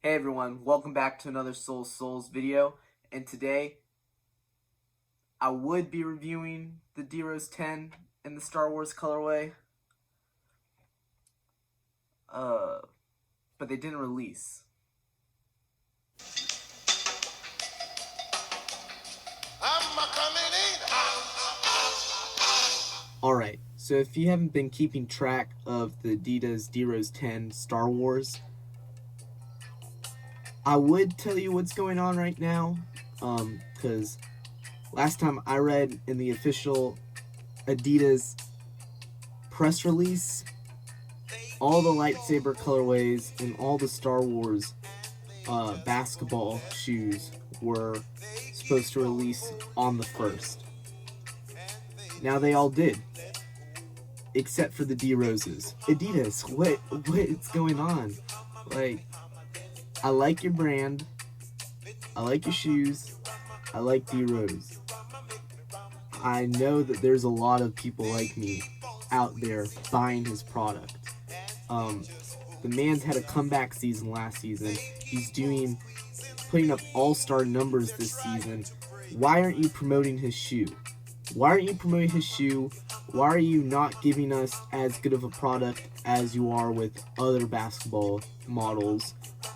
Hey everyone, welcome back to another Souls video, and today I would be reviewing the D-Rose 10 in the Star Wars colorway, but they didn't release. Alright, so if you haven't been keeping track of the Adidas D-Rose 10 Star Wars, I would tell you what's going on right now, because last time I read in the official Adidas press release, all the lightsaber colorways and all the Star Wars basketball shoes were supposed to release on the 1st. Now they all did, except for the D-Roses. Adidas, what's going on? Like, I like your brand, I like your shoes, I like D-Rose. I know that there's a lot of people like me out there buying his product. The man's had a comeback season last season. He's putting up all-star numbers this season. Why aren't you promoting his shoe? Why aren't you promoting his shoe? Why are you not giving us as good of a product as you are with other basketball models?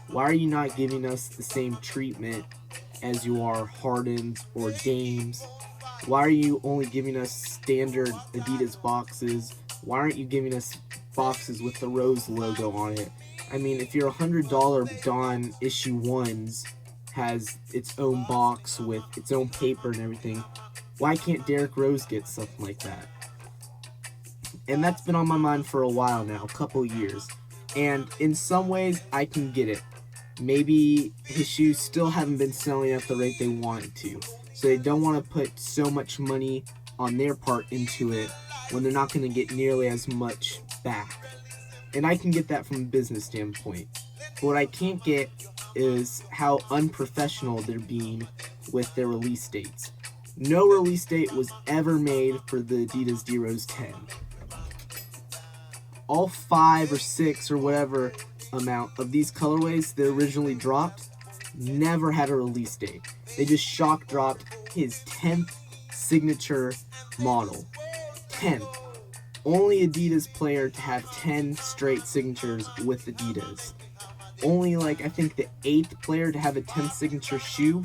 Why are you not giving us the same treatment as you are Hardens or Dames? Why are you only giving us standard Adidas boxes? Why aren't you giving us boxes with the Rose logo on it? I mean, if your $100 Dawn issue 1s has its own box with its own paper and everything, why can't Derrick Rose get something like that? And that's been on my mind for a while now, a couple years. And in some ways, I can get it. Maybe his shoes still haven't been selling at the rate they wanted to. So they don't want to put so much money on their part into it when they're not going to get nearly as much back. And I can get that from a business standpoint. But what I can't get is how unprofessional they're being with their release dates. No release date was ever made for the Adidas D-Rose 10. All 5 or 6 or whatever amount of these colorways that originally dropped never had a release date. They just shock dropped his 10th signature model. 10th. Only Adidas player to have 10 straight signatures with Adidas. Only, I think the 8th player to have a 10th signature shoe.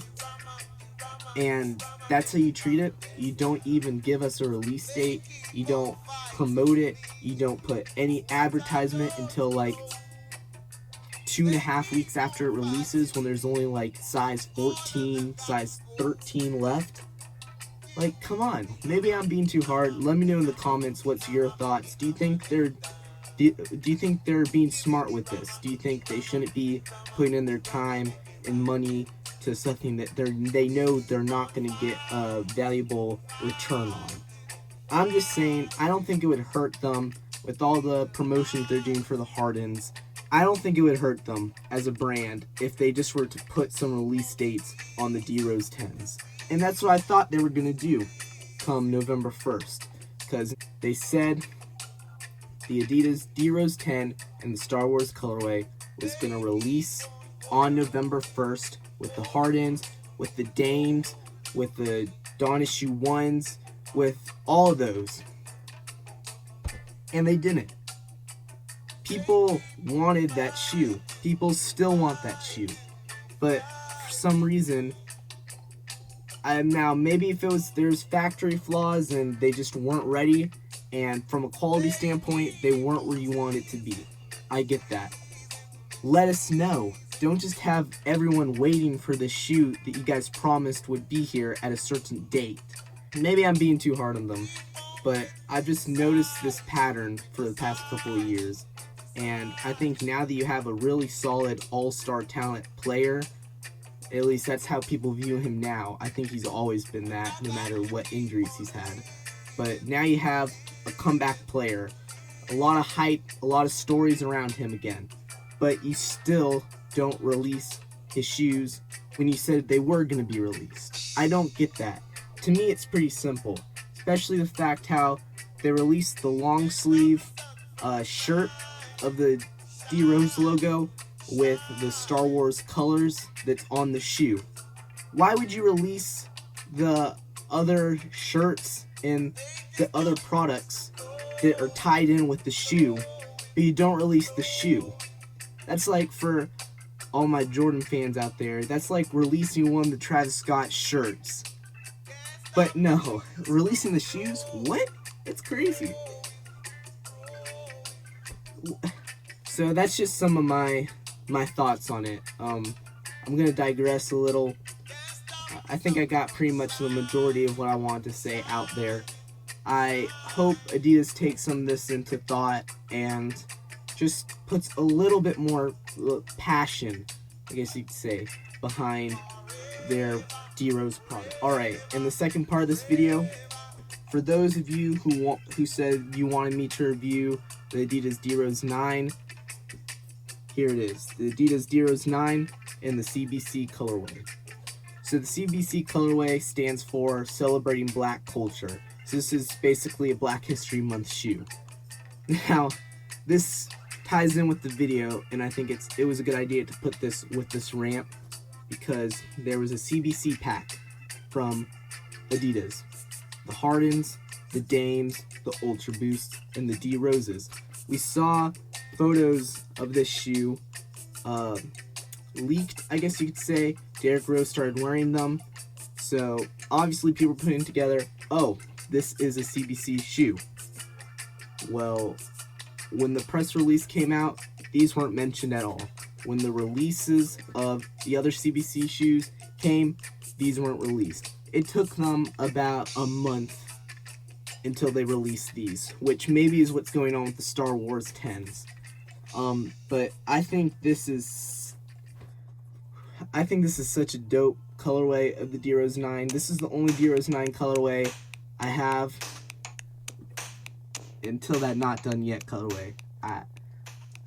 And that's how you treat it. You don't even give us a release date. You don't promote it. You don't put any advertisement until 2.5 weeks after it releases, when there's only size 14, size 13 left. Come on. Maybe I'm being too hard. Let me know in the comments what's your thoughts. Do you think they're being smart with this? Do you think they shouldn't be putting in their time and money to something that they know they're not going to get a valuable return on? I'm just saying, I don't think it would hurt them with all the promotions they're doing for the Hardens. I don't think it would hurt them as a brand if they just were to put some release dates on the D-Rose 10s. And that's what I thought they were going to do come November 1st. Because they said the Adidas D-Rose 10 and the Star Wars colorway was going to release on November 1st with the Hardens, with the Dames, with the Dawn issue 1s, with all of those. And they didn't. People wanted that shoe. People still want that shoe. But for some reason, now maybe if there's factory flaws and they just weren't ready, and from a quality standpoint, they weren't where you want it to be. I get that. Let us know. Don't just have everyone waiting for the shoe that you guys promised would be here at a certain date. Maybe I'm being too hard on them, but I've just noticed this pattern for the past couple of years. And I think now that you have a really solid all-star talent player, at least that's how people view him now. I think he's always been that, no matter what injuries he's had. But now you have a comeback player, a lot of hype, a lot of stories around him again. But you still don't release his shoes when you said they were going to be released. I don't get that. To me, it's pretty simple, especially the fact how they released the long sleeve shirt of the D-Rose logo with the Star Wars colors that's on the shoe. Why would you release the other shirts and the other products that are tied in with the shoe, but you don't release the shoe? That's like, for all my Jordan fans out there, that's like releasing one of the Travis Scott shirts. But no, releasing the shoes? What? That's crazy. So that's just some of my thoughts on it. I'm gonna digress a little. I think I got pretty much the majority of what I wanted to say out there. I hope Adidas takes some of this into thought and just puts a little bit more passion, I guess you could say, behind their D-Rose product. Alright, and the second part of this video, for those of you who said you wanted me to review the Adidas D-Rose 9, here it is. The Adidas D-Rose 9 in the CBC colorway. So the CBC colorway stands for Celebrating Black Culture. So this is basically a Black History Month shoe. Now, this ties in with the video, and I think it was a good idea to put this with this ramp, because there was a CBC pack from Adidas. The Hardens, the Dames, the Ultra Boosts, and the D-Roses. We saw photos of this shoe leaked, I guess you could say. Derrick Rose started wearing them, so obviously people were putting together, oh, this is a CBC shoe. Well, when the press release came out, these weren't mentioned at all. When the releases of the other CBC shoes came, these weren't released. It took them about a month until they released these, which maybe is what's going on with the Star Wars 10s. But I think this is such a dope colorway of the D-Rose 9. This is the only D-Rose 9 colorway I have until that Not Done Yet colorway. I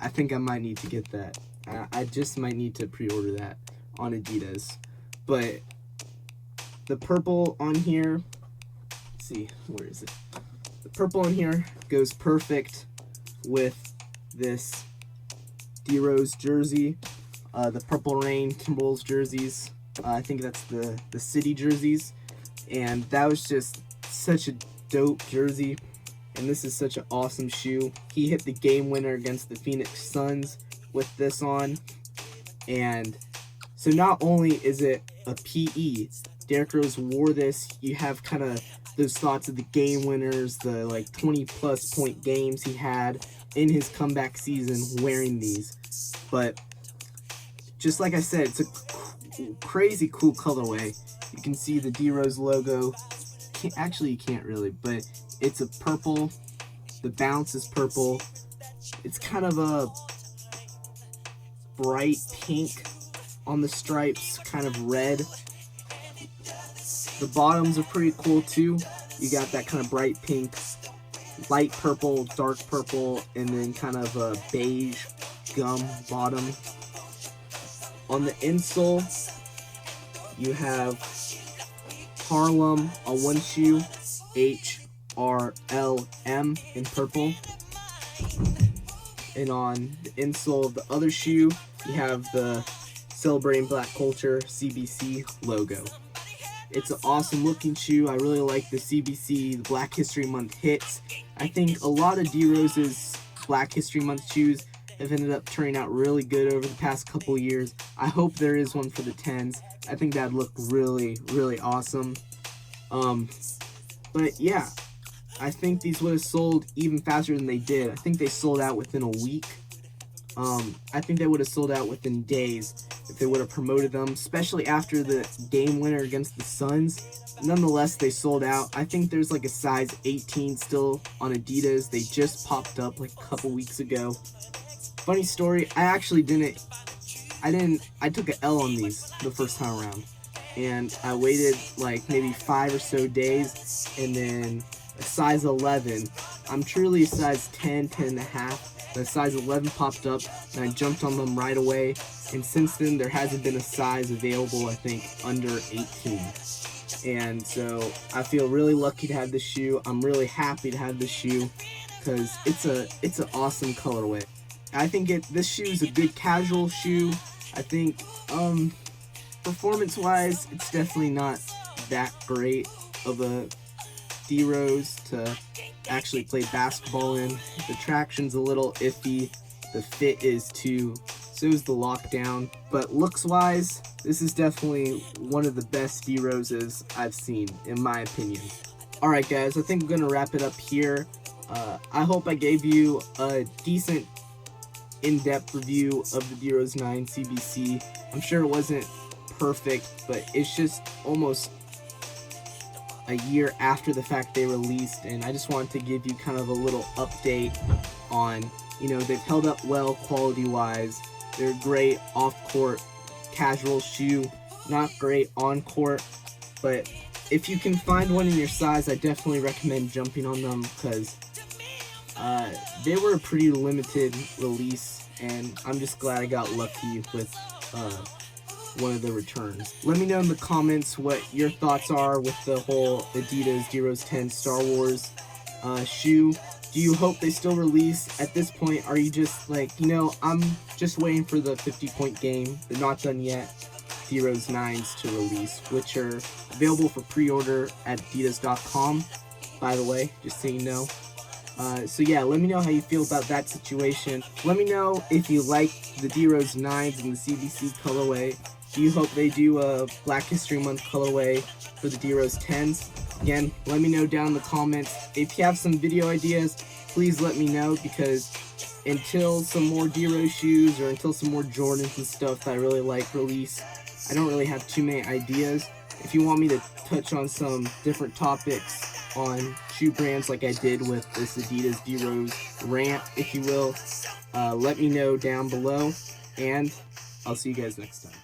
think I might need to get that. I just might need to pre-order that on Adidas. But the purple on here, let's see, where is it? The purple on here goes perfect with this D-Rose jersey. The Purple Rain Timberwolves jerseys. I think that's the city jerseys. And that was just such a dope jersey. And this is such an awesome shoe. He hit the game winner against the Phoenix Suns with this on. And so not only is it a PE, Derrick Rose wore this. You have kind of those thoughts of the game winners, the like 20+ point games he had in his comeback season wearing these. But just like I said, it's a crazy cool colorway. You can see the D-Rose logo. Actually, you can't really, but it's a purple. The bounce is purple. It's kind of a bright pink on the stripes, kind of red. The bottoms are pretty cool too. You got that kind of bright pink, light purple, dark purple, and then kind of a beige gum bottom. On the insole, you have Harlem on one shoe, HRLM in purple. And on the insole of the other shoe, you have the Celebrating Black Culture CBC logo. It's an awesome looking shoe. I really like the CBC, the Black History Month hits. I think a lot of D-Rose's Black History Month shoes have ended up turning out really good over the past couple years. I hope there is one for the 10s. I think that'd look really, really awesome. But yeah, I think these would have sold even faster than they did. I think they sold out within a week. I think they would have sold out within days if they would have promoted them, especially after the game winner against the Suns. Nonetheless, they sold out. I think there's like a size 18 still on Adidas. They just popped up like a couple weeks ago. Funny story, I took an L on these the first time around. And I waited like maybe 5 or so days, and then a size 11. I'm truly a size 10, 10 and a half. The size 11 popped up, and I jumped on them right away. And since then, there hasn't been a size available, I think, under 18. And so I feel really lucky to have this shoe. I'm really happy to have this shoe because it's an awesome colorway. I think this shoe is a good casual shoe. I think performance-wise, it's definitely not that great of a D-Rose to actually play basketball in. The traction's a little iffy. The fit is too. So is the lockdown. But looks-wise, this is definitely one of the best D-Roses I've seen, in my opinion. Alright guys, I think I'm going to wrap it up here. I hope I gave you a decent in-depth review of the D-Rose 9 CBC. I'm sure it wasn't perfect, but it's just almost a year after the fact they released, and I just wanted to give you kind of a little update on, you know, they've held up well quality-wise. They're a great off-court casual shoe, not great on-court, but if you can find one in your size, I definitely recommend jumping on them because they were a pretty limited release, and I'm just glad I got lucky with one of the returns. Let me know in the comments what your thoughts are with the whole Adidas D-Rose 10 Star Wars shoe. Do you hope they still release? At this point, are you just like, you know, I'm just waiting for the 50-point game. They're not done yet. D-Rose 9s to release, which are available for pre-order at Adidas.com, by the way, just so you know. So yeah, let me know how you feel about that situation. Let me know if you like the D-Rose 9s and the CBC colorway. Do you hope they do a Black History Month colorway for the D-Rose 10s? Again, let me know down in the comments. If you have some video ideas, please let me know, because until some more D-Rose shoes or until some more Jordans and stuff that I really like release, I don't really have too many ideas. If you want me to touch on some different topics on shoe brands like I did with this Adidas D-Rose RANT, if you will, let me know down below, and I'll see you guys next time.